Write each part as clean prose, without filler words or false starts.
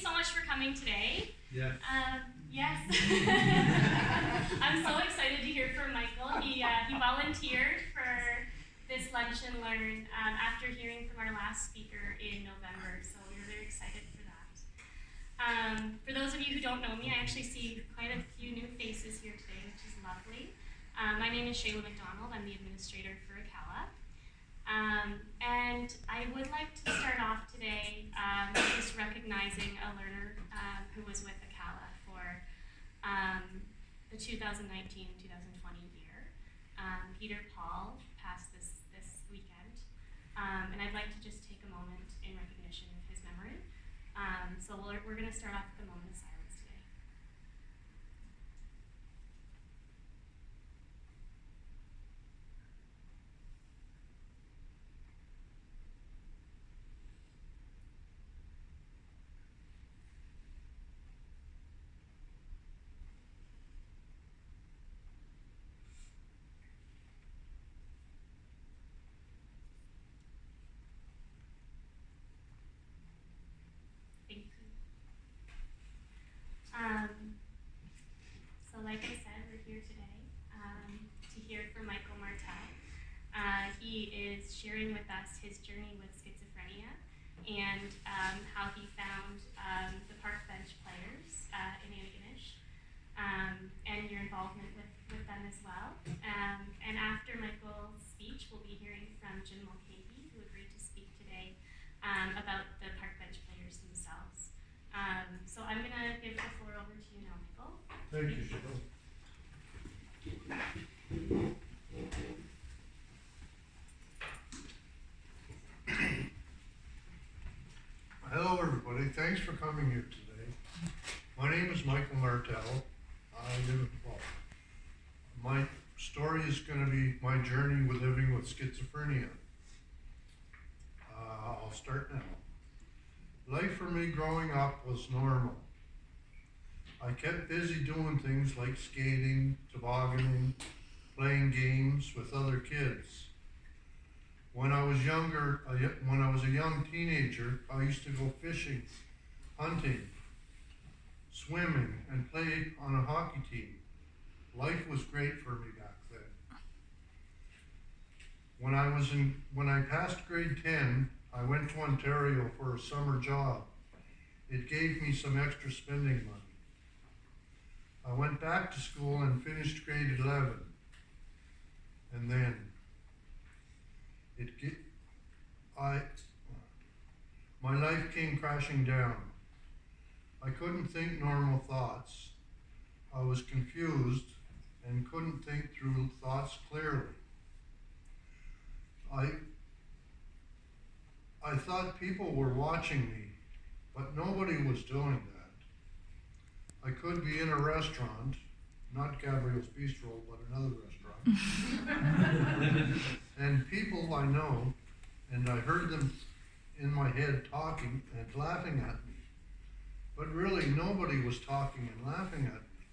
so much for coming today. Yes. Yes. I'm so excited to hear from Michael. He volunteered for this Lunch and Learn after hearing from our last speaker in November, so we were very excited for that. For those of you who don't know me, I actually see quite a few new faces here today, which is lovely. My name is Shayla McDonald. I'm the administrator for Acala. And I would like to start off today just recognizing a learner who was with Acala for the 2019-2020 year. Peter Paul passed this weekend, and I'd like to just take a moment in recognition of his memory. So we're going to start off with a moment of silence today. Thank you. So like I said, we're here today to hear from Michael Martell. He is sharing with us his journey with schizophrenia and how he found the park bench players in Antigonish and your involvement with them as well. And after Michael's speech, we'll be hearing from Jim Mulcahy, who agreed to speak today about the park bench players themselves. So I'm going to give the floor over to you now, Michael. Thank you, Cheryl. Hello, everybody. Thanks for coming here today. My name is Michael Martell. My story is going to be my journey with living with schizophrenia. I'll start now. Life for me growing up was normal. I kept busy doing things like skating, tobogganing, playing games with other kids. When I was a young teenager, I used to go fishing, hunting, swimming, and play on a hockey team. Life was great for me back then. When I passed grade 10, I went to Ontario for a summer job. It gave me some extra spending money. I went back to school and finished grade 11. And then my life came crashing down. I couldn't think normal thoughts. I was confused and couldn't think through thoughts clearly. I thought people were watching me, but nobody was doing that. I could be in a restaurant, not Gabriel's Bistro, but another restaurant, and people I know, and I heard them in my head talking and laughing at me, but really nobody was talking and laughing at me.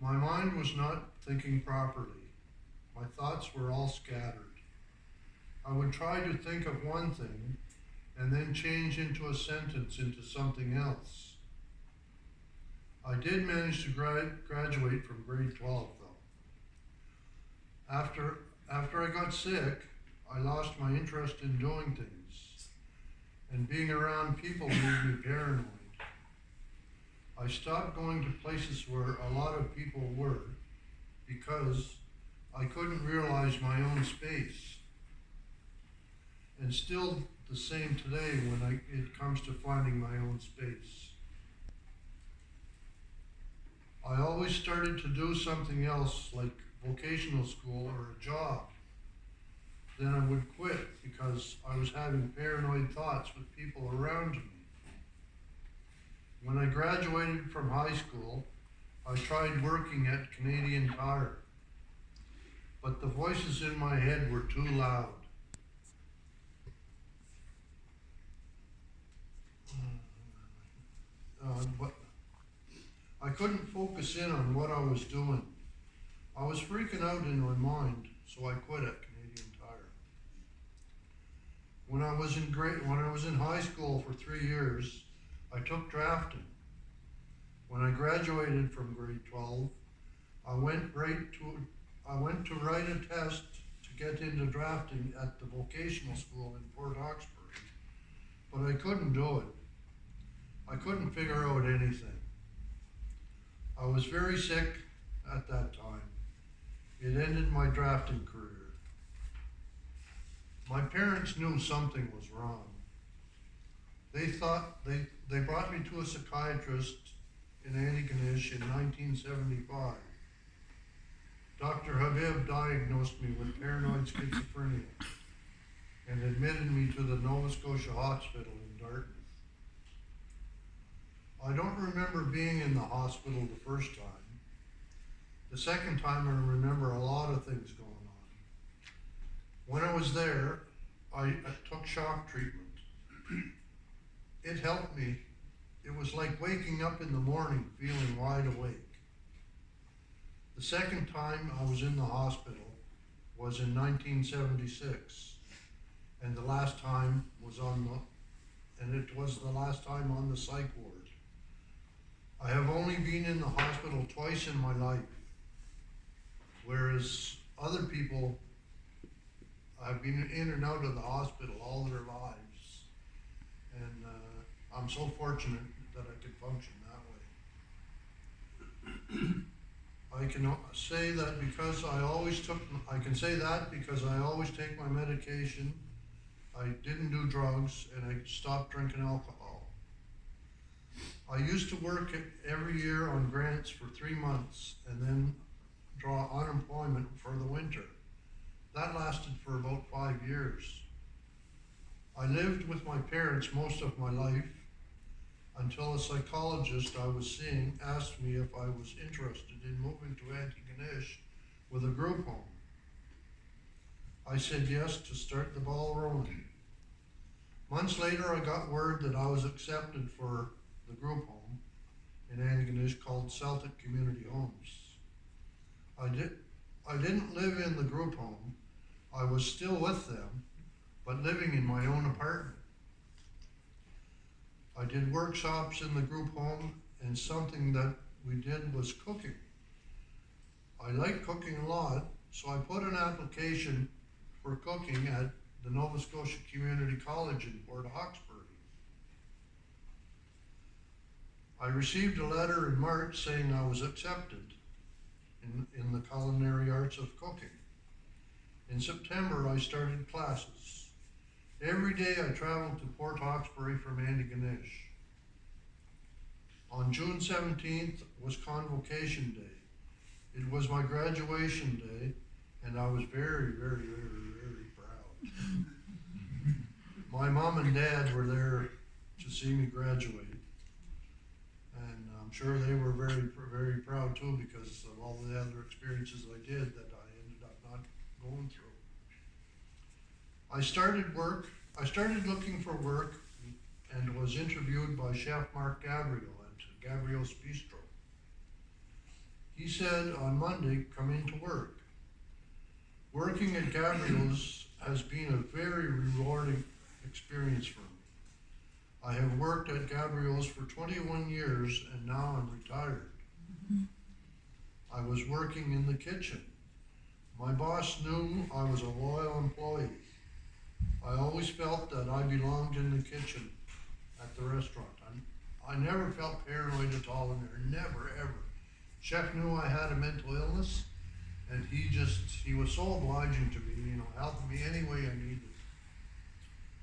My mind was not thinking properly. My thoughts were all scattered. I would try to think of one thing and then change into a sentence into something else. I did manage to graduate from grade 12 though. After I got sick, I lost my interest in doing things, and being around people made me paranoid. I stopped going to places where a lot of people were because I couldn't realize my own space. And still the same today when it comes to finding my own space. I always started to do something else like vocational school or a job. Then I would quit because I was having paranoid thoughts with people around me. When I graduated from high school, I tried working at Canadian Tire, but the voices in my head were too loud. But I couldn't focus in on what I was doing. I was freaking out in my mind, so I quit at Canadian Tire. When I was in high school for 3 years, I took drafting. When I graduated from grade 12, I went to write a test to get into drafting at the vocational school in Port Hawkesbury, but I couldn't do it. I couldn't figure out anything. I was very sick at that time. It ended my drafting career. My parents knew something was wrong. They brought me to a psychiatrist in Antigonish in 1975. Dr. Habib diagnosed me with paranoid schizophrenia and admitted me to the Nova Scotia Hospital in Dartmouth. I don't remember being in the hospital the first time. The second time I remember a lot of things going on. When I was there, I took shock treatment. It helped me. It was like waking up in the morning feeling wide awake. The second time I was in the hospital was in 1976, and it was the last time on the psych ward. I have only been in the hospital twice in my life, whereas other people have been in and out of the hospital all their lives, and I'm so fortunate that I could function that way. I can say that because I always take my medication. I didn't do drugs, and I stopped drinking alcohol. I used to work every year on grants for 3 months and then draw unemployment for the winter. That lasted for about 5 years. I lived with my parents most of my life until a psychologist I was seeing asked me if I was interested in moving to Antigonish with a group home. I said yes to start the ball rolling. Months later, I got word that I was accepted for the group home in Antigonish called Celtic Community Homes. I didn't live in the group home. I was still with them, but living in my own apartment. I did workshops in the group home, and something that we did was cooking. I like cooking a lot, so I put an application for cooking at the Nova Scotia Community College in Port Hawkesbury. I received a letter in March saying I was accepted in the culinary arts of cooking. In September, I started classes. Every day I traveled to Port Hawkesbury from Antigonish. On June 17th was Convocation Day. It was my graduation day, and I was very, very, very, very proud. My mom and dad were there to see me graduate, and I'm sure they were very, very proud too because of all the other experiences I did that I ended up not going through. I started looking for work and was interviewed by Chef Mark Gabriel at Gabriel's Bistro. He said on Monday, come into work. Working at Gabriel's has been a very rewarding experience for me. I have worked at Gabriel's for 21 years and now I'm retired. I was working in the kitchen. My boss knew I was a loyal employee. I always felt that I belonged in the kitchen at the restaurant. I never felt paranoid at all in there, never, ever. Chef knew I had a mental illness, and he was so obliging to me, helping me any way I needed.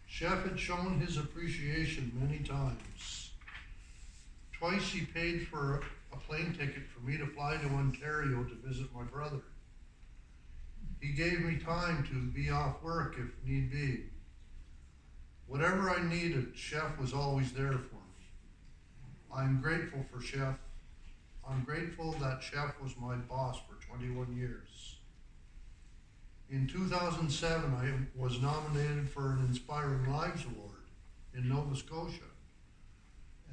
Chef had shown his appreciation many times. Twice he paid for a plane ticket for me to fly to Ontario to visit my brother. He gave me time to be off work if need be. Whatever I needed, Chef was always there for me. I'm grateful for Chef. I'm grateful that Chef was my boss for 21 years. In 2007, I was nominated for an Inspiring Lives Award in Nova Scotia.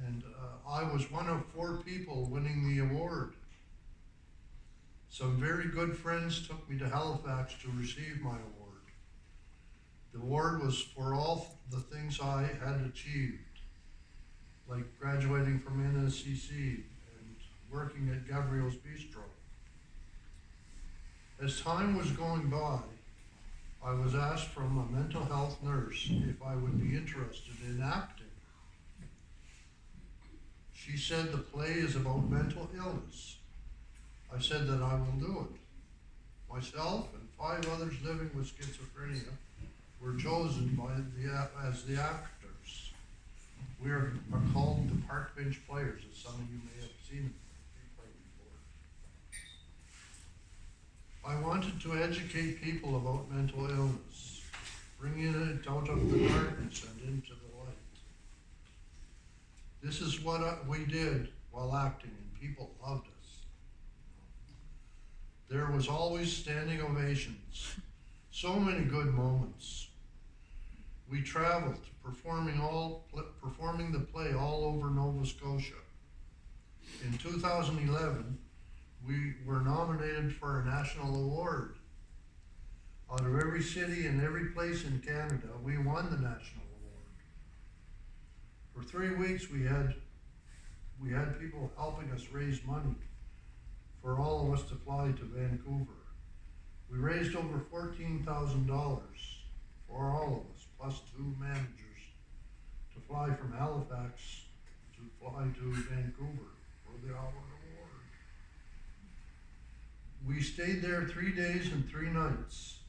And I was one of 4 people winning the award. Some very good friends took me to Halifax to receive my award. The award was for all the things I had achieved, like graduating from NSCC and working at Gabriel's Bistro. As time was going by, I was asked from a mental health nurse if I would be interested in acting. She said the play is about mental illness. I said that I will do it. Myself and 5 others living with schizophrenia were chosen as the actors. We are called the Park Bench Players, as some of you may have seen play before. I wanted to educate people about mental illness, bringing it out of the darkness and into the light. This is what we did while acting, and people loved us. There was always standing ovations, so many good moments. We traveled, performing the play all over Nova Scotia. In 2011, we were nominated for a national award. Out of every city and every place in Canada, we won the national award. For 3 weeks, we had people helping us raise money for all of us to fly to Vancouver. We raised over $14,000 for all of us, plus 2 managers to fly from Halifax to fly to Vancouver for the award. We stayed there 3 days and 3 nights.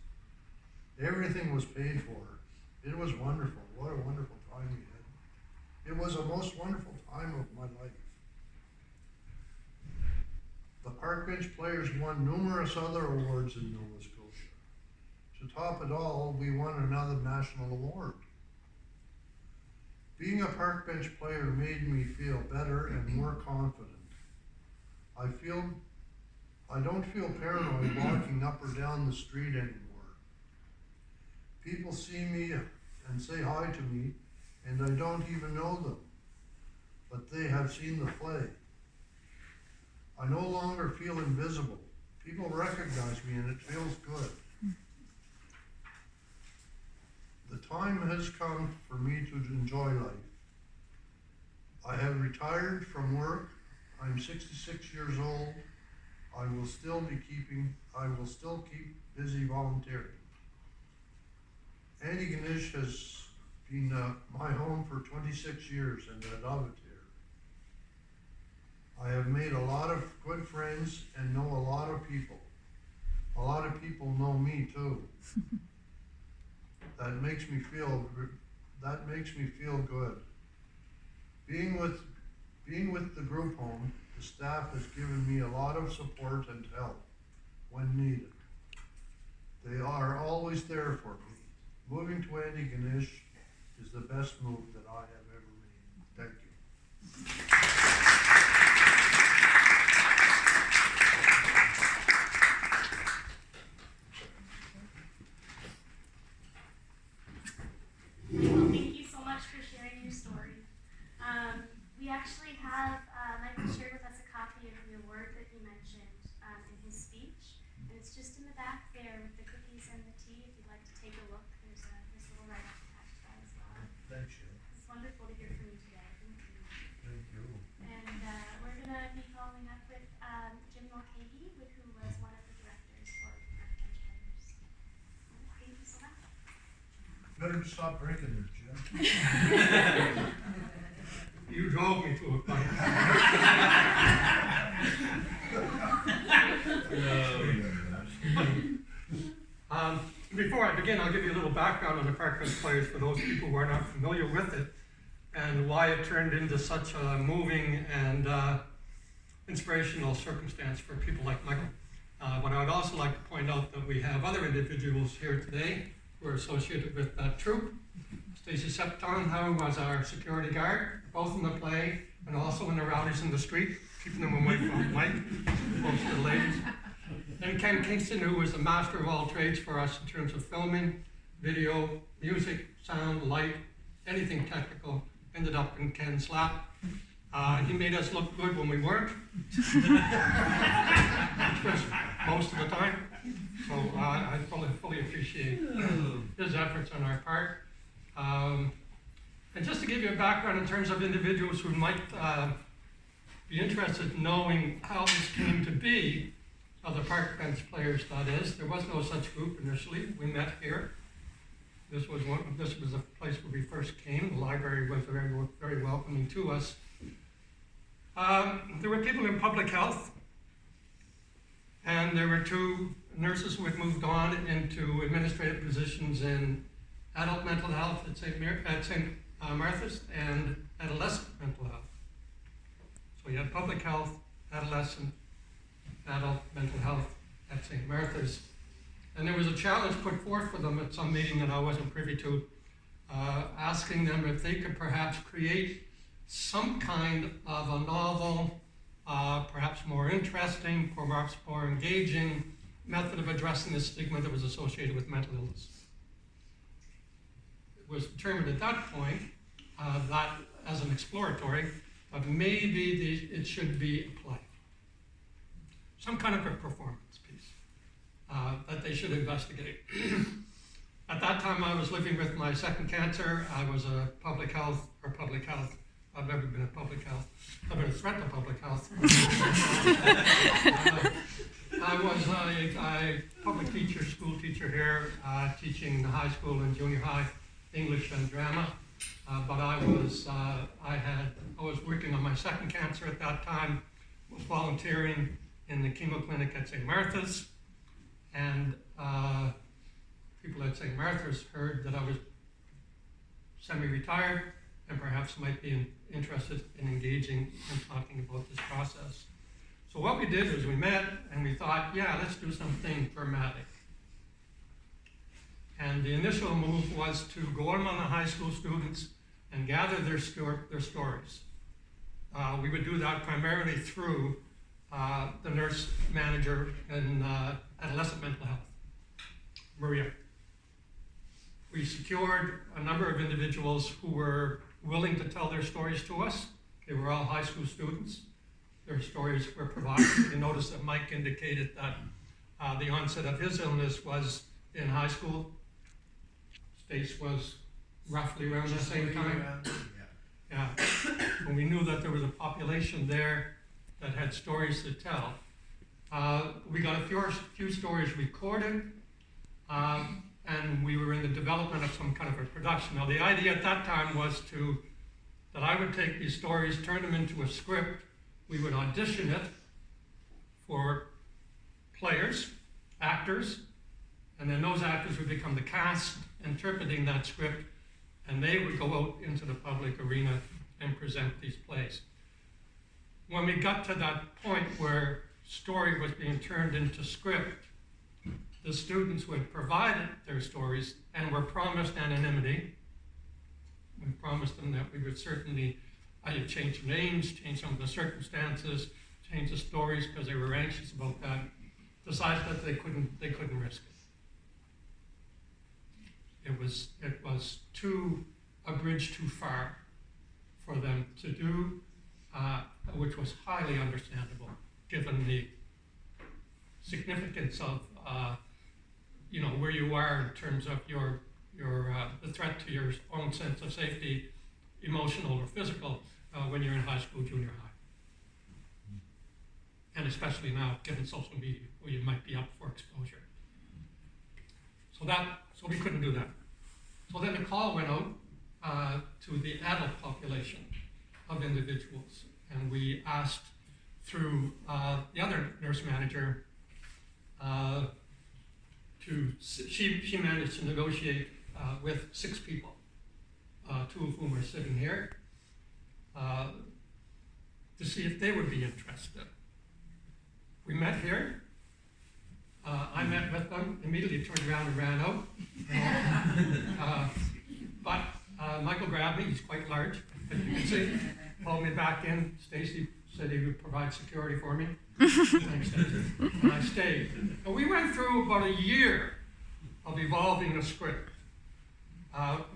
Everything was paid for. It was wonderful. What a wonderful time we had. It was a most wonderful time of my life. The Park Bench Players won numerous other awards in Nova Scotia. To top it all, we won another national award. Being a Park Bench player made me feel better and more confident. I don't feel paranoid walking up or down the street anymore. People see me and say hi to me, and I don't even know them, but they have seen the play. I no longer feel invisible. People recognize me and it feels good. The time has come for me to enjoy life. I have retired from work. I'm 66 years old. I will still keep busy volunteering. Antigonish has been my home for 26 years, and I love it here. I have made a lot of good friends and know a lot of people. A lot of people know me too. That makes me feel good. Being with the group home, the staff has given me a lot of support and help when needed. They are always there for me. Moving to Antigonish is the best move that I have ever made. Thank you. Well, thank you so much for sharing your story. We actually have, Michael shared with us a copy of the award that he mentioned in his speech, and it's just in the back there with the cookies and the tea. If you'd like to take a look, there's a little write-up attached to that as well. Thanks, Jill. It's wonderful to hear from you today. Thank you. Thank you. And we're going to be following up with Jim Mulcahy, who was one of the directors for Park Bench Players. Thank you so much. Better stop drinking there, Jim. You drove me to a fight. Before I begin, I'll give you a little background on the Park Bench Players for those people who are not familiar with it and why it turned into such a moving and inspirational circumstance for people like Michael. But I would also like to point out that we have other individuals here today who are associated with that troupe. Stacy Septon, who was our security guard, both in the play and also in the rowdies in the street, keeping them away from Mike, most of the ladies. And Ken Kingston, who was the master of all trades for us in terms of filming, video, music, sound, light, anything technical, ended up in Ken's lap. He made us look good when we weren't, which was most of the time. So I fully appreciate his efforts on our part. And just to give you a background in terms of individuals who might be interested in knowing how this came to be, the park bench players, that is, there was no such group initially. We met here. This was a place where we first came. The library was very welcoming to us. There were people in public health, and there were two nurses who had moved on into administrative positions in adult mental health at St. Martha's and adolescent mental health. So you had public health, adolescent, adult mental health at St. Martha's. And there was a challenge put forth for them at some meeting that I wasn't privy to, asking them if they could perhaps create some kind of a novel, perhaps more interesting, perhaps more engaging method of addressing the stigma that was associated with mental illness. It was determined at that point that as an exploratory, but maybe it should be a play. Some kind of a performance piece that they should investigate. At that time, I was living with my second cancer. I was a public health. I've never been a public health. I've been a threat to public health. I was a public teacher, school teacher here, teaching the high school and junior high English and drama. But I was working on my second cancer at that time, was volunteering in the chemo clinic at St. Martha's, and people at St. Martha's heard that I was semi-retired and perhaps might be interested in engaging and talking about this process. So what we did was we met and we thought, yeah, let's do something dramatic. And the initial move was to go among the high school students and gather their stories. We would do that primarily through the nurse manager in adolescent mental health, Maria. We secured a number of individuals who were willing to tell their stories to us. They were all high school students. Their stories were provided. You notice that Mike indicated that the onset of his illness was in high school. Stace was roughly around the same time. Yeah. And we knew that there was a population there that had stories to tell. We got a few stories recorded, and we were in the development of some kind of a production. Now, the idea at that time was that I would take these stories, turn them into a script. We would audition it for players, actors, and then those actors would become the cast interpreting that script, and they would go out into the public arena and present these plays. When we got to that point where story was being turned into script, the students who had provided their stories and were promised anonymity, we promised them that we would certainly change the names, change some of the circumstances, change the stories because they were anxious about that, decided that they couldn't risk it. It was a bridge too far for them to do, which was highly understandable given the significance of where you are in terms of the threat to your own sense of safety, emotional or physical, when you're in high school, junior high. And especially now, given social media, where you might be up for exposure. So we couldn't do that. So then the call went out to the adult population of individuals, and we asked through the other nurse manager she managed to negotiate with 6 people, 2 of whom are sitting here, to see if they would be interested. We met here. I met with them, immediately turned around and ran out. But Michael grabbed me, he's quite large, as you can see, pulled me back in. Stacy said he would provide security for me. And I stayed. And we went through about a year of evolving a script.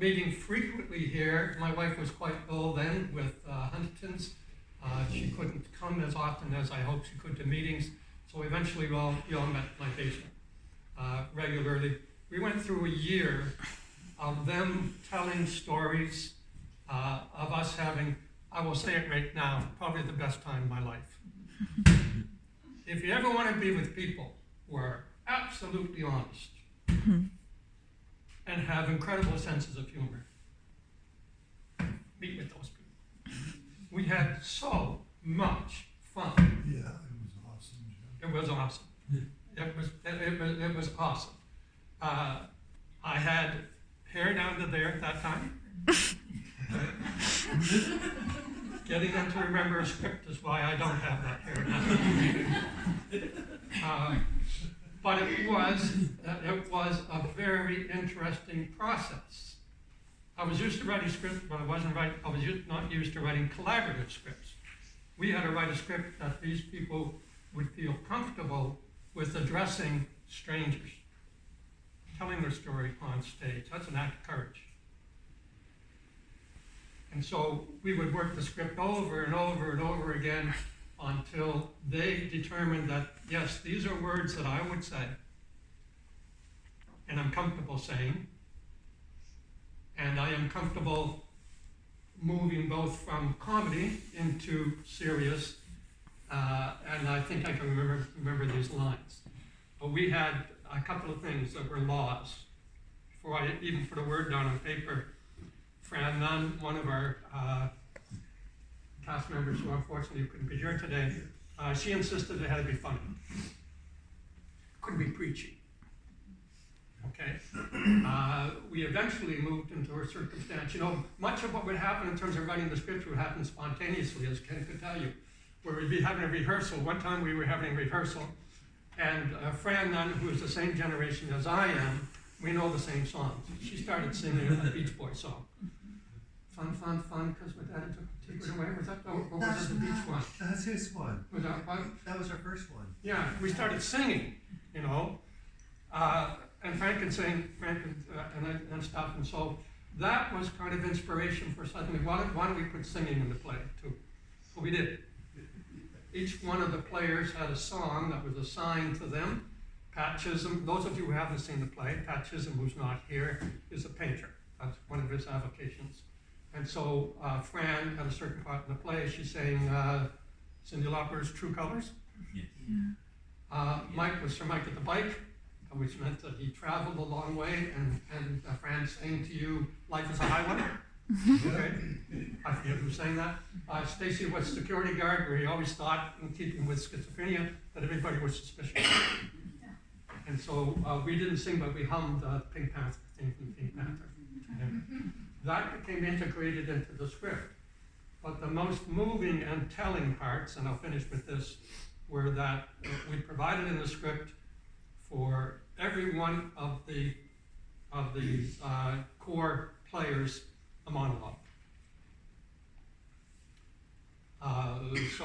Meeting frequently here. My wife was quite ill then with Huntington's. She couldn't come as often as I hoped she could to meetings. So eventually we all met in my basement. regularly. We went through a year of them telling stories, of us having, I will say it right now, probably the best time of my life. If you ever want to be with people who are absolutely honest and have incredible senses of humor, meet with those people. We had so much fun. Yeah, it was awesome, Jim. It was awesome. It was awesome. I had hair down to there at that time. Getting them to remember a script is why I don't have that hair now. But it was a very interesting process. I was used to writing scripts, but I was not used to writing collaborative scripts. We had to write a script that these people would feel comfortable with addressing strangers, telling their story on stage. That's an act of courage. And so we would work the script over and over and over again until they determined that, yes, these are words that I would say, and I'm comfortable saying, and I am comfortable moving both from comedy into serious, and I think I can remember these lines. But we had a couple of things that were laws. Before I even put a word down on paper, Fran Nunn, one of our cast members who unfortunately couldn't be here today, she insisted it had to be funny. Couldn't be preachy. Okay? We eventually moved into a circumstance, much of what would happen in terms of writing the script would happen spontaneously, as Ken could tell you, where we'd be having a rehearsal. One time we were having a rehearsal, and Fran Nunn, who is the same generation as I am, we know the same songs. She started singing a Beach Boys song. Fun, fun, fun, because my daddy took it away. Was that, or was it the Beach one? That's his one. Was that one? That was our first one. Yeah, we started singing, and Frank and stuff, and so that was kind of inspiration for suddenly, why don't we put singing in the play too? So we did. Each one of the players had a song that was assigned to them. Pat Chisholm, those of you who haven't seen the play, Pat Chisholm, who's not here, is a painter. That's one of his avocations. And so Fran had a certain part in the play. She sang Cyndi Lauper's True Colors. Mike was Sir Mike at the Bike, which meant that he traveled a long way, and Fran sang to you Life is a Highway. Okay. I forget who sang that. Stacy was security guard, where he always thought, in keeping with schizophrenia, that everybody was suspicious. And so we didn't sing, but we hummed Pink Panther, theme from Pink Panther. And that became integrated into the script. But the most moving and telling parts, and I'll finish with this, were that we provided in the script for every one of the core players a monologue.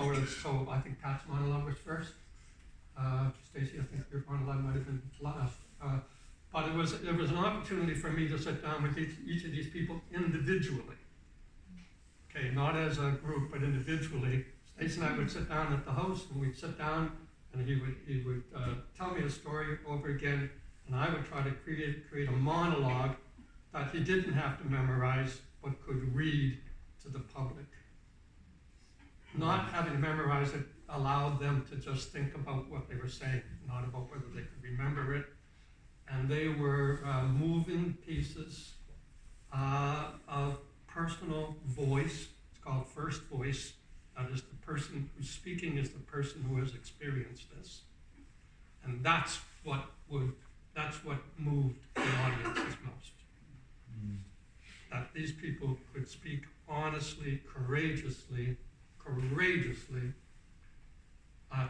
So I think Pat's monologue was first. Stacy, I think your monologue might have been last. But it was an opportunity for me to sit down with each of these people individually. Okay, not as a group, but individually. Stacy and I would sit down at the house, and we'd sit down, and he would tell me a story over again, and I would try to create a monologue that he didn't have to memorize, but could read to the public. Not having to memorize it allowed them to just think about what they were saying, not about whether they could remember it. And they were moving pieces of personal voice. It's called first voice. That is, the person who's speaking is the person who has experienced this. And that's what moved the audiences most. That these people could speak honestly, courageously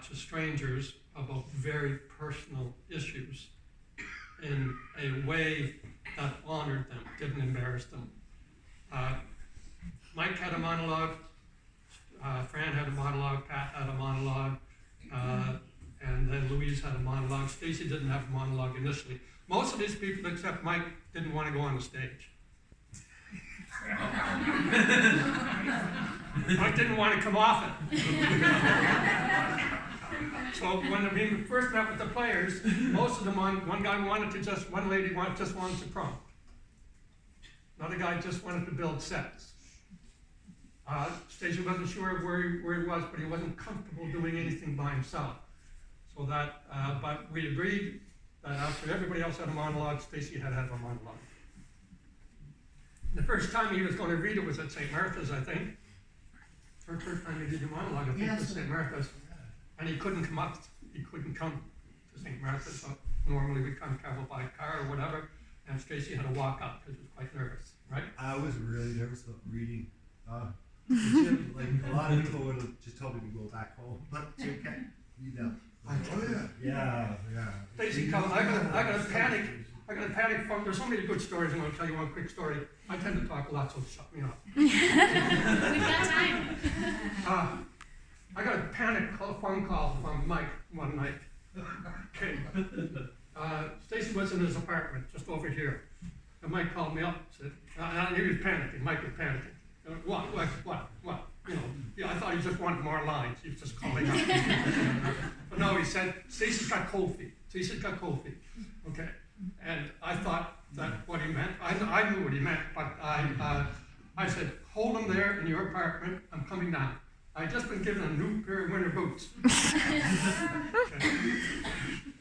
to strangers about very personal issues in a way that honored them, didn't embarrass them. Mike had a monologue, Fran had a monologue, Pat had a monologue, and then Louise had a monologue. Stacy didn't have a monologue initially. Most of these people, except Mike, didn't want to go on the stage. Mike didn't want to come off it. So when we first met with the players, most of them, one lady just wanted to prompt. Another guy just wanted to build sets. Stacy wasn't sure where he was, but he wasn't comfortable doing anything by himself. So that, but we agreed that after everybody else had a monologue, Stacy had to have a monologue. The first time he was going to read it was at St. Martha's, I think. First time he did a monologue, I think, was St. Martha's. And he couldn't come up, he couldn't come to St. Martha's, so normally we'd come travel by car or whatever, and Stacy had to walk up because he was quite nervous, right? I was really nervous about reading. Like a lot of people would have just told me to go back home, but you can't. You know. Oh, yeah. Yeah. Stacy comes, I got a panic from, there's so many good stories, I'm going to tell you one quick story. I tend to talk a lot, so shut me up. We've got time. I got a phone call from Mike one night. Okay. Stacy was in his apartment just over here. And Mike called me up and said, he was panicking, Mike was panicking. What? You know, yeah, I thought he just wanted more lines. He was just calling up. But no, he said, Stacy's got cold feet. Stacy's got cold feet. Okay. And I thought that what he meant, I knew what he meant, but I said, hold him there in your apartment, I'm coming down. I'd just been given a new pair of winter boots. Okay.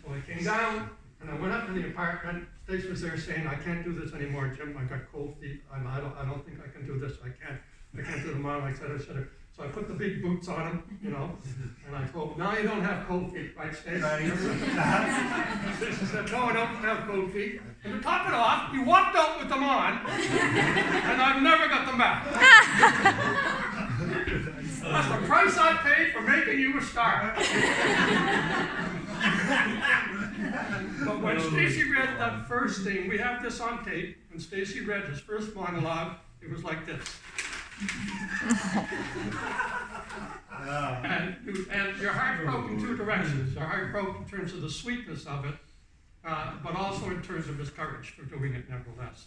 So I came down, and I went up in the apartment. Stacy was there saying, I can't do this anymore, Jim, I got cold feet, I don't think I can do this, I can't do the monologue, et cetera, et cetera. So I put the big boots on him, you know, and I told him, now you don't have cold feet, right, Stacy? Stacy said, no, I don't have cold feet. And to top it off, he walked out with them on, and I've never got them back. That's the price I paid for making you a star. But when Stacy read that first thing, we have this on tape, when Stacy read his first monologue, it was like this. And your heart broke in two directions. Your heart broke in terms of the sweetness of it, but also in terms of his courage for doing it nevertheless.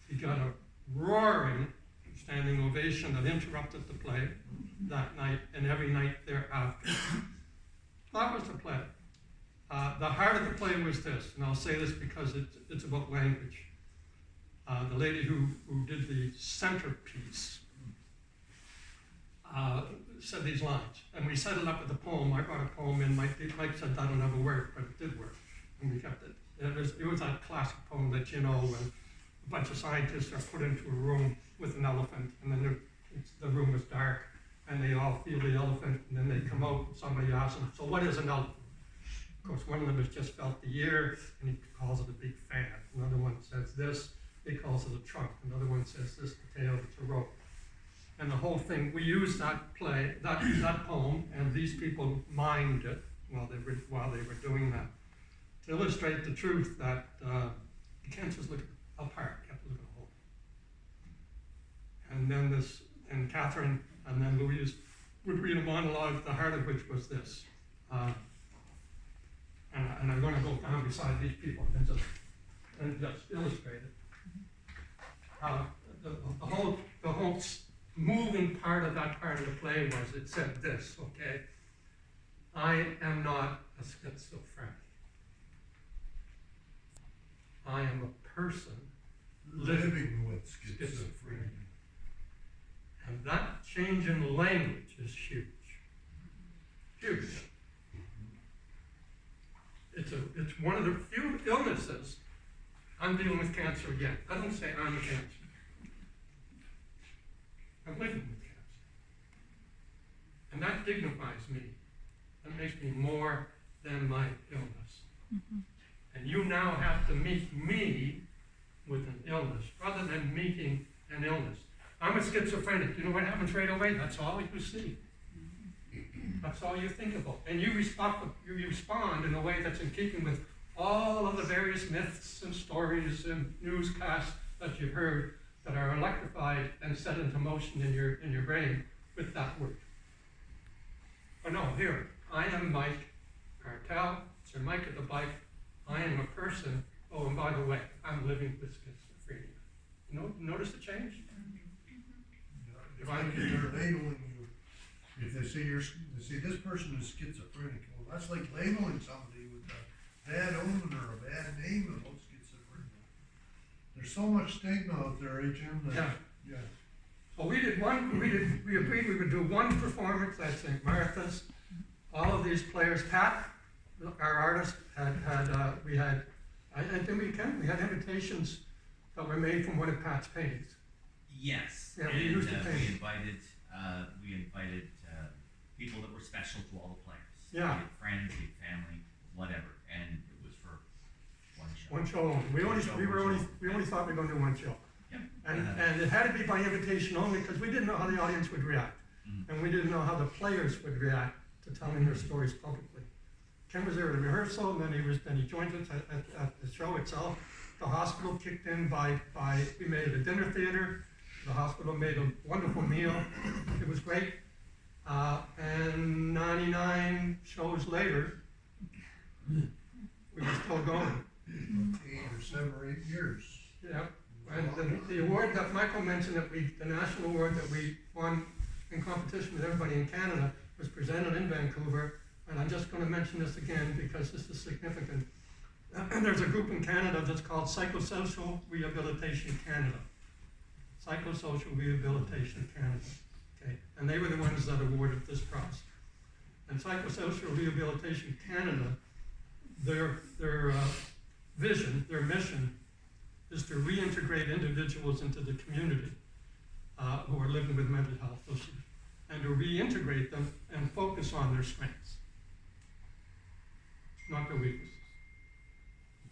He got a roaring standing ovation that interrupted the play that night and every night thereafter. That was the play. The heart of the play was this, and I'll say this because it's about language. The lady who did the centerpiece said these lines, and we set it up with a poem. I brought a poem in. Mike said that'll never work, but it did work, and we kept it. It was that classic poem that you know, when a bunch of scientists are put into a room with an elephant, and then the room is dark, and they all feel the elephant, and then they come out, and somebody asks them, so what is an elephant? Of course, one of them has just felt the ear, and he calls it a big fan. Another one says this, he calls it a trunk. Another one says this, the tail, it's a rope. And the whole thing, we used that play, that poem, and these people mimed it while they were doing that, to illustrate the truth that you can't just look apart, you have to look at the whole. And then and Catherine, and then Louise would read a monologue, the heart of which was this. And I'm going to go down beside these people and just illustrate it. The whole moving part of that part of the play was, it said this, okay? I am not a schizophrenic. I am a person Living with schizophrenia. And that change in language is huge. Huge. It's one of the few illnesses. I'm dealing with cancer again. I don't say I'm cancer. I'm living with cancer. And that dignifies me. That makes me more than my illness. Mm-hmm. And you now have to meet me with an illness, rather than meeting an illness. I'm a schizophrenic. You know what happens right away? That's all you see. That's all you think about. And you respond in a way that's in keeping with all of the various myths and stories and newscasts that you've heard that are electrified and set into motion in your brain with that word. But no, here, I am Mike Martell, Sir Mike at the bike. I am a person. Oh, and by the way, I'm living with schizophrenia. Notice the change? If they're labeling you, if they're they say this person is schizophrenic. Well, that's like labeling somebody with a bad omen or a bad name about schizophrenia. There's so much stigma out there, Jim, that, Yeah. yeah. Well, we agreed we would do one performance at St. Martha's. All of these players, Pat, our artist, we had invitations that were made from one of Pat's paintings. Yes, Yeah, and we used to paint. we invited people that were special to all the players. Yeah. Be it friends, be it family, whatever, and it was for one show. One show only. We only thought we were going to do one show. Yep. And it had to be by invitation only because we didn't know how the audience would react. Mhm. And we didn't know how the players would react to telling their stories publicly. Ken was there at the rehearsal, and then he joined us at the show itself. The hospital kicked in we made it a dinner theater. The hospital made a wonderful meal. It was great. And 99 shows later, we were still going. 8 or 7 or 8 years. Yeah. And the award that Michael mentioned, the national award that we won in competition with everybody in Canada, was presented in Vancouver. And I'm just going to mention this again because this is significant. And there's a group in Canada that's called Psychosocial Rehabilitation Canada. Psychosocial Rehabilitation Canada. Okay. And they were the ones that awarded this prize. And Psychosocial Rehabilitation Canada, their vision, their mission, is to reintegrate individuals into the community who are living with mental health issues, and to reintegrate them and focus on their strengths, not their weaknesses.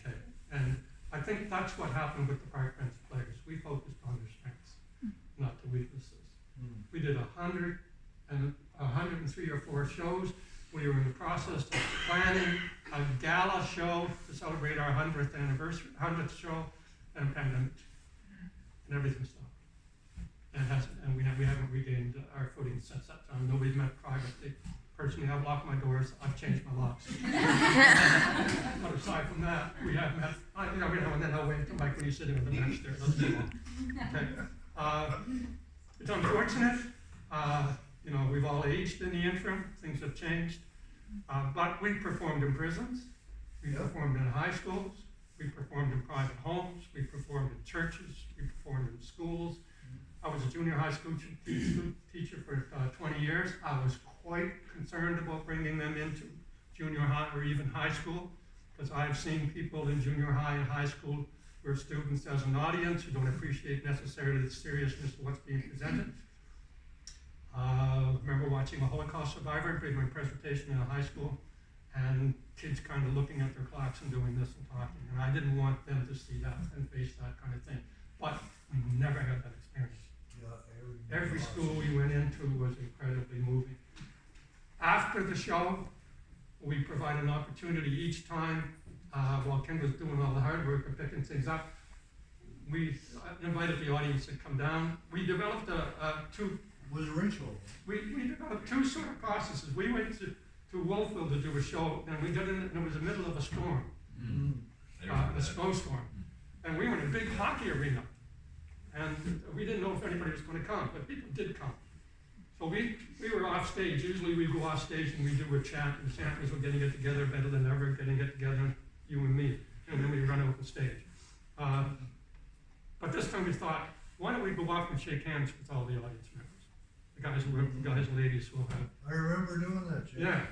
Okay, and I think that's what happened with the park bench players. We focused on their strengths, not the weaknesses. We did 103 or 4 shows. We were in the process of planning a gala show to celebrate our 100th show, and everything stopped. And we haven't regained our footing since that time. Nobody's met privately. Personally, I've locked my doors. I've changed my locks. But aside from that, we have met. Every now and then I'll wait until Mike when he's sitting on the bench there. Let's move on. Okay. It's unfortunate. We've all aged in the interim. Things have changed. But we performed in prisons. We performed in high schools. We performed in private homes. We performed in churches. We performed in schools. I was a junior high school teacher for 20 years. I was quite concerned about bringing them into junior high or even high school, because I've seen people in junior high and high school who are students as an audience who don't appreciate necessarily the seriousness of what's being presented. I remember watching a Holocaust survivor giving my presentation in a high school, and kids kind of looking at their clocks and doing this and talking, and I didn't want them to see that and face that kind of thing. But we never had that experience. Every school we went into was incredibly moving. After the show, we provided an opportunity each time, while Ken was doing all the hard work of picking things up, we invited the audience to come down. We developed Was a ritual. We developed 2 sort of processes. We went to Wolfville to do a show, and we got in, and it was the middle of a storm, a snowstorm. And we were in a big hockey arena. And we didn't know if anybody was going to come, but people did come. So we were off stage. Usually we go off stage and we do a chant, and Santas were getting it together better than ever, getting it together, you and me. And then we run out the stage. But this time we thought, why don't we go off and shake hands with all the audience members? The guys and ladies who have. I remember doing that, Jim. Yeah,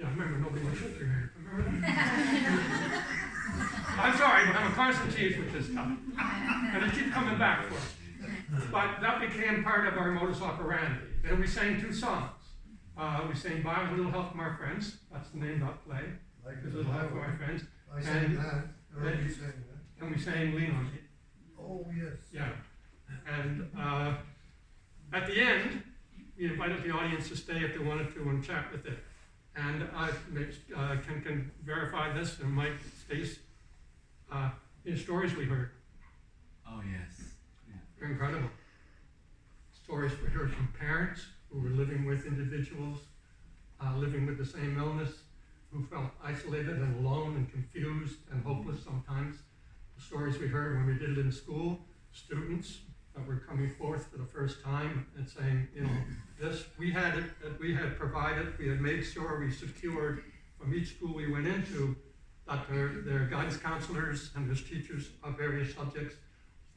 I remember nobody would shook your hand. Remember that? I'm sorry, but I'm a constant cheese with this stuff. And I keep coming back for it. But that became part of our modus operandi. Then we sang 2 songs. We sang Buy a Little Help from Our Friends. That's the name of that play. Like A Little Help from Our Friends. I sang that. Or you sang that. And we sang Lean on Me. Oh, yes. Yeah. And at the end, we invited the audience to stay if they wanted to and chat with it. And Ken can verify this, and Mike, Stace, the stories we heard. Oh yes. Yeah. They're incredible. Stories we heard from parents who were living with individuals, living with the same illness, who felt isolated and alone and confused and hopeless sometimes. The stories we heard when we did it in school, students that were coming forth for the first time and saying, this, we had provided, we had made sure we secured from each school we went into that their guidance counselors and their teachers of various subjects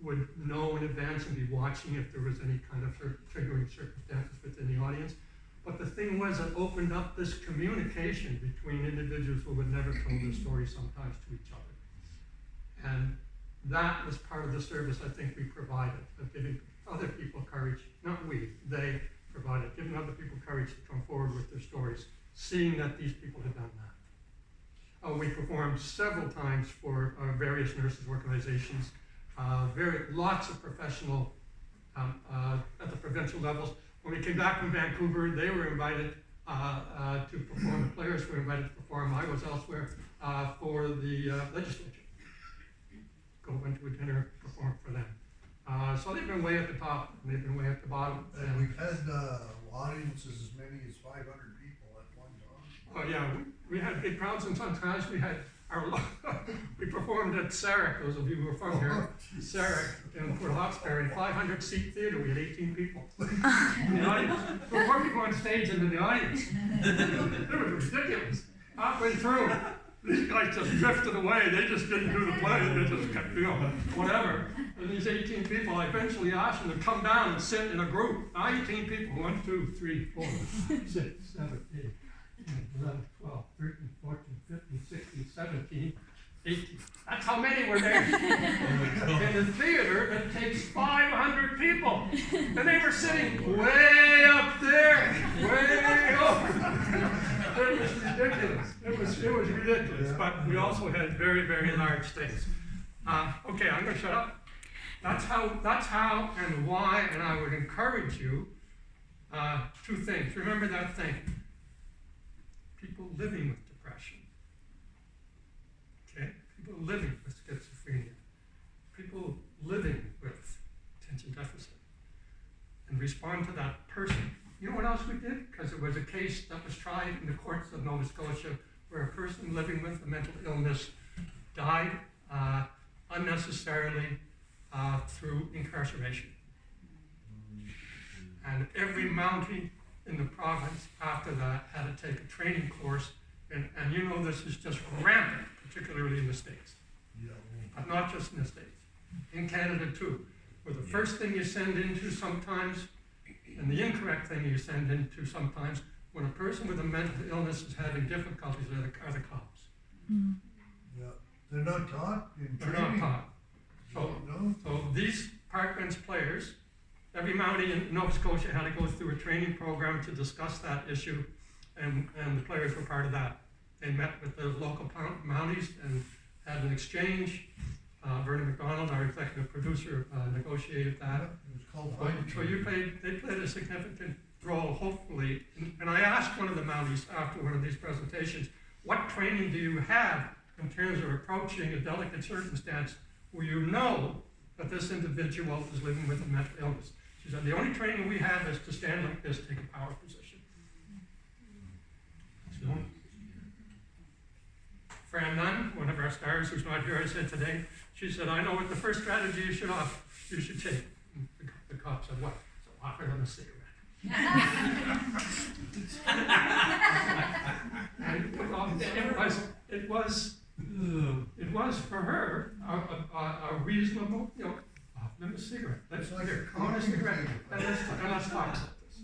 would know in advance and be watching if there was any kind of triggering circumstances within the audience. But the thing was, it opened up this communication between individuals who had never told their story sometimes to each other. And that was part of the service I think we provided, of giving other people courage, not we, they provided, giving other people courage to come forward with their stories, seeing that these people had done that. We performed several times for various nurses organizations, lots of professional at the provincial levels. When we came back from Vancouver, they were invited to perform, the players were invited to perform. I was elsewhere for the legislature. Went to a dinner, performed for them. So they've been way at the top, and they've been way at the bottom. And we've had audiences as many as 500 people at one time. Oh yeah, we had big crowds, and sometimes we had we performed at Sarek, those of you who are from here, Sarek in Port Hawkesbury, 500-seat theater, we had 18 people in the audience. There were more people on stage than in the audience. It was ridiculous. Halfway through, these guys just drifted away. They just didn't do the play. They just kept, whatever. And these 18 people, I eventually asked them to come down and sit in a group. 18 people, 1, 2, 3, 4, 6, 7, 8, 11, 12, 13, 14, 15, 16, 17, 18. That's how many were there. In a theater that takes 500 people. And they were sitting way up there, way over. It was ridiculous. It was ridiculous. Yeah. But we also had very, very large stakes. Okay, I'm going to shut up. That's how and why, and I would encourage you, 2 things. Remember that thing. People living with depression. Okay? People living with schizophrenia. People living with attention deficit. And respond to that person. You know what else we did? Because it was a case that was tried in the courts of Nova Scotia where a person living with a mental illness died unnecessarily through incarceration. And every Mountie in the province after that had to take a training course, and you know this is just rampant, particularly in the States. Yeah. But not just in the States. In Canada too. Where the first thing you send into sometimes, and the incorrect thing you send into sometimes, when a person with a mental illness is having difficulties are the cops. Mm. Yeah. They're not taught in They're training. not taught. So these park bench players, every Mountie in Nova Scotia had to go through a training program to discuss that issue, and the players were part of that. They met with the local Mounties and had an exchange. Vernon McDonald, our executive producer, negotiated that. It was called So they played a significant role, hopefully. And I asked one of the Mounties after one of these presentations, what training do you have in terms of approaching a delicate circumstance where you know that this individual is living with a mental illness? She said, the only training we have is to stand like this, take a power position. So, Fran Nunn, one of our stars who's not here, I said today, she said, I know what the first strategy you should take. And the cop said, what? So offer them a cigarette. And it was for her a reasonable, offer them a cigarette. Let's come on a cigarette, and let's talk about this.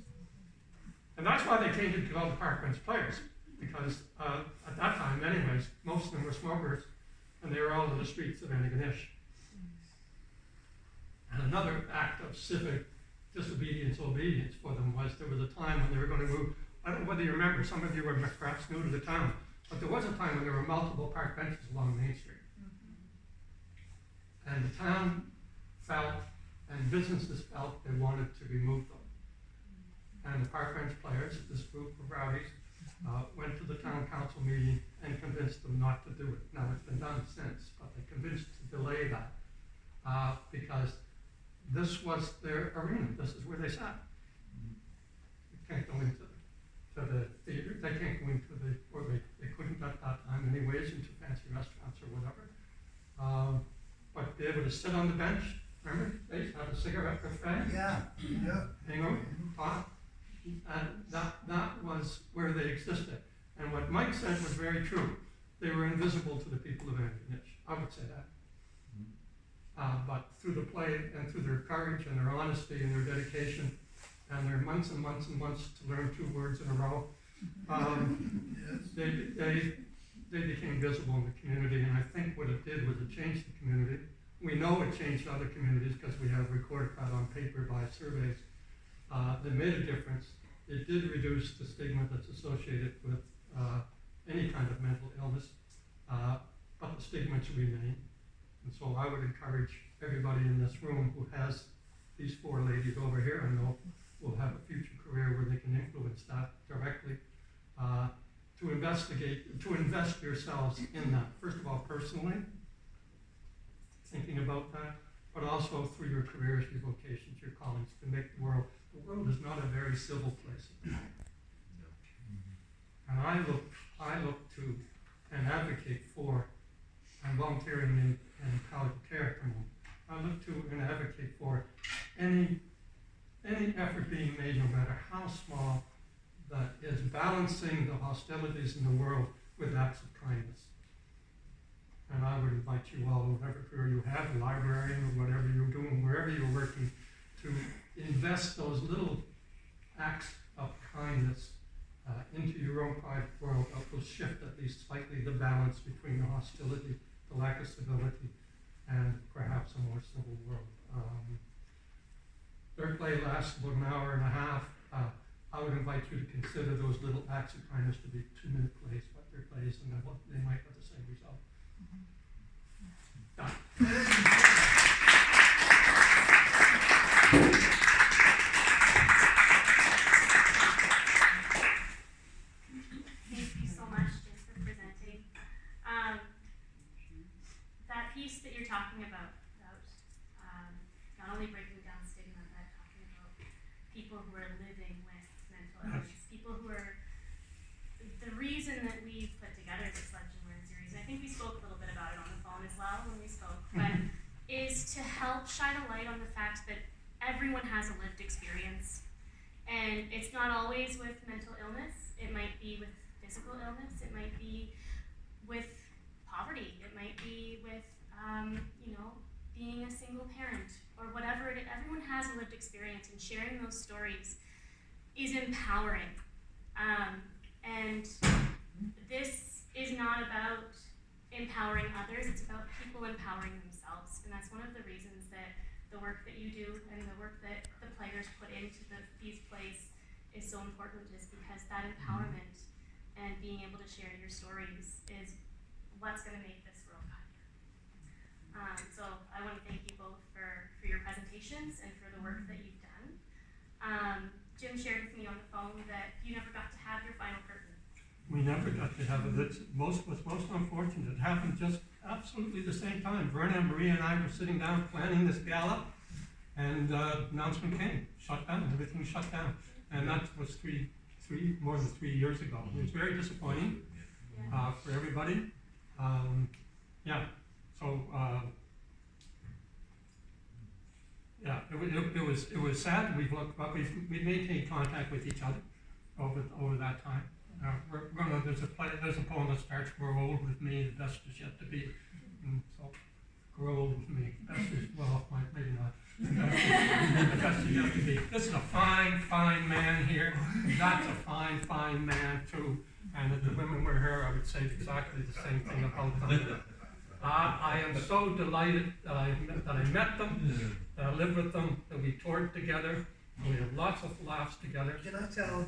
And that's why they came to develop park bench players, because at that time, anyways, most of them were smokers, and they were all in the streets of Antigonish. And another act of civic obedience for them was there was a time when they were going to move. I don't know whether you remember, some of you were perhaps new to the town, but there was a time when there were multiple park benches along Main Street. And the town felt, and businesses felt, they wanted to remove them. And the park bench players, this group of rowdies, went to the town council meeting and convinced them not to do it. Now it's been done since, but they convinced to delay that because this was their arena. This is where they sat. You can't go into the theater. They can't go into or they couldn't at that time anyways, into fancy restaurants or whatever. But be able to sit on the bench. Remember, they used to have a cigarette buffet. Yeah. Hang on, talk. was where they existed. And what Mike said was very true. They were invisible to the people of Anchorage. I would say that. But through the play and through their courage and their honesty and their dedication and their months and months and months to learn 2 words in a row, they became visible in the community. And I think what it did was it changed the community. We know it changed other communities because we have recorded that on paper by surveys that made a difference. It did reduce the stigma that's associated with any kind of mental illness, but the stigmas remain. And so I would encourage everybody in this room who has these 4 ladies over here, I know will have a future career where they can influence that directly, to invest yourselves in that. First of all, personally, thinking about that, but also through your careers, your vocations, your callings, to make the world is not a very civil place. And I look to and advocate for, I'm volunteering in palliative care at the moment. I look to and advocate for any effort being made, no matter how small, that is balancing the hostilities in the world with acts of kindness. And I would invite you all, whatever career you have, a librarian or whatever you're doing, wherever you're working, to invest those little acts of kindness into your own private world that will shift at least slightly the balance between the hostility, the lack of civility, and perhaps a more civil world. Their play lasts about an hour and a half. I would invite you to consider those little acts of kindness to be 2-minute plays, but they're plays, and they might have the same result. Thank you so much, Jim, for presenting. That piece that you're talking about not only breaking down stigma, but talking about people who are living with mental illness, people who are, the reason that we put together this Legend Word series, and I think we spoke a little bit about it on the phone as well when we spoke, but is to help shine a light on the fact that everyone has a lived experience. And it's not always with mental illness. It might be with physical illness. It might be with poverty. It might be with, being a single parent or whatever. Everyone has a lived experience, and sharing those stories is empowering. And this is not about empowering others. It's about people empowering themselves. And that's one of the reasons that the work that you do and the work that the players put into these plays is so important, is because that empowerment and being able to share your stories is what's going to make this world kinder. So I want to thank you both for your presentations and for the work that you've done. Jim shared with me on the phone that you never got to have your final curtain. We never got to have it. What's most unfortunate. It happened just absolutely the same time. Verna, Maria, and I were sitting down planning this gala, and announcement came. Shut down. Everything shut down. And that was more than 3 years ago. It was very disappointing for everybody. It was sad. We've maintained contact with each other over that time. There's a poem that starts, "Grow old with me, the best is yet to be." And so, grow old with me. Best is, well, maybe not. The best is yet to be. This is a fine, fine man here. That's a fine, fine man too. And if the women were here, I would say exactly the same thing about them. I am so delighted that I met them, that I lived with them, that we toured together, and we had lots of laughs together. Can I tell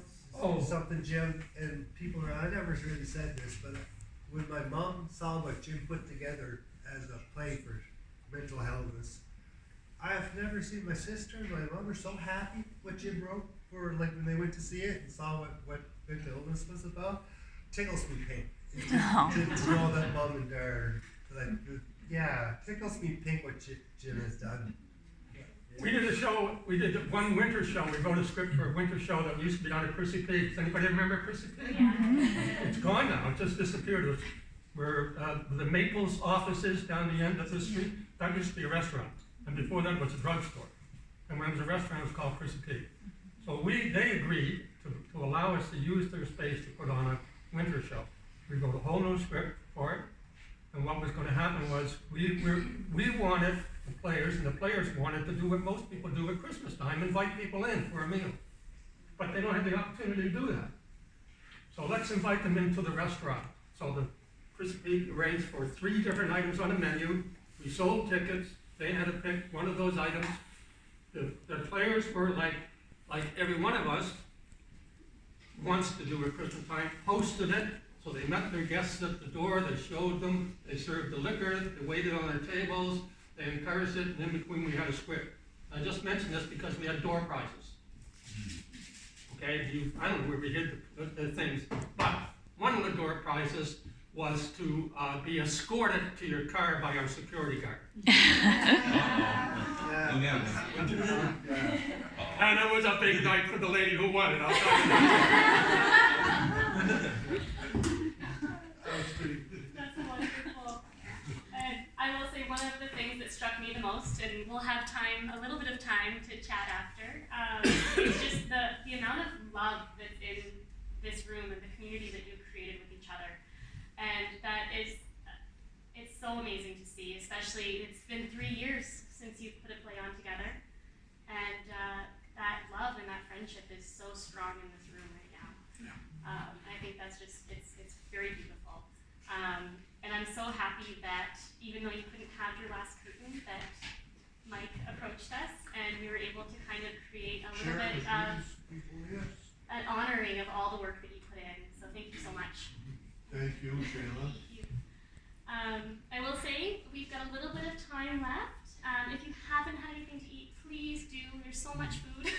something, Jim? And people, I never really said this, but when my mom saw what Jim put together as a play for mental illness, I have never seen my sister and my mom were so happy what Jim wrote for, like, when they went to see it and saw what mental illness was about. Tickles me pink. To know that mom and dad, tickles me pink what Jim has done. We did a show, one winter show. We wrote a script for a winter show that used to be on at Chrissy Peak. Does anybody remember Chrissy Peak? Yeah. It's gone now. It just disappeared. It was where the Maples office is down the end of the street. That used to be a restaurant. And before that was a drugstore. And when it was a restaurant, it was called Chrissy Peak. So they agreed to to allow us to use their space to put on a winter show. We wrote a whole new script for it, and what was gonna happen was, we wanted the players, and the players wanted to do what most people do at Christmas time, invite people in for a meal. But they don't have the opportunity to do that. So let's invite them into the restaurant. So we arranged for 3 different items on the menu. We sold tickets. They had to pick one of those items. The players were like every one of us wants to do at Christmas time, hosted it. So they met their guests at the door, they showed them, they served the liquor, they waited on their tables, they encouraged it, and in between we had a script. I just mentioned this because we had door prizes. Okay, I don't know where we hid the things, but one of the door prizes was to be escorted to your car by our security guard. And it was a big night for the lady who won it, I'll tell you that. That's wonderful. And I will say one of the things that struck me the most, and we'll have a little bit of time to chat after, is just the amount of love that's in this room and the community that you've created with each other. And that is, it's so amazing to see, especially it's been 3 years since you've put a play on together. And that love and that friendship is so strong in this room right now. I think that's just, it's very beautiful. And I'm so happy that even though you couldn't have your last curtain, that Mike approached us and we were able to kind of create a little bit of an honoring of all the work that you put in. So thank you so much. Thank you, Shayla. Thank you. I will say we've got a little bit of time left. If you haven't had anything to eat, please do. There's so much food.